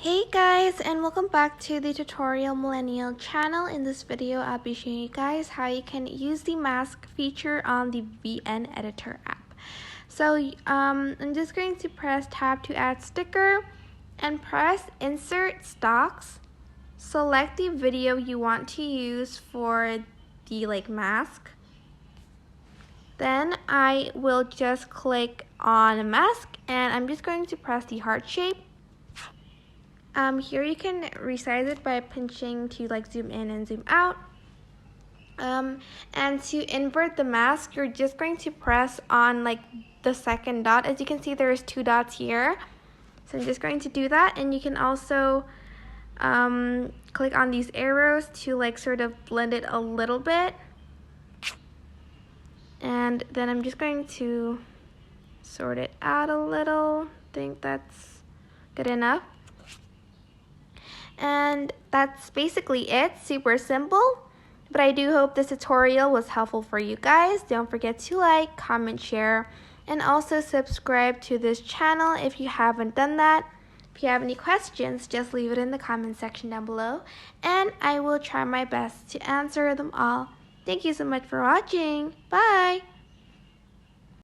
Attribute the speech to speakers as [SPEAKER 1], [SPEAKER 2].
[SPEAKER 1] Hey guys, and welcome back to the Tutorial Millennial channel. In this video, I'll be showing you guys how you can use the mask feature on the VN Editor app. So I'm just going to press tab to add sticker and press insert stocks. Select the video you want to use for the mask. Then I will just click on mask and I'm just going to press the heart shape. Here you can resize it by pinching to zoom in and zoom out. And to invert the mask, you're just going to press on the second dot. As you can see, there's two dots here. So I'm just going to do that, and you can also click on these arrows to sort of blend it a little bit. And then I'm just going to sort it out a little. I think that's good enough. And that's basically it. Super simple. But I do hope this tutorial was helpful for you guys. Don't forget to like, comment, share, and also subscribe to this channel if you haven't done that. If you have any questions, just leave it in the comment section down below, and I will try my best to answer them all. Thank you so much for watching. Bye!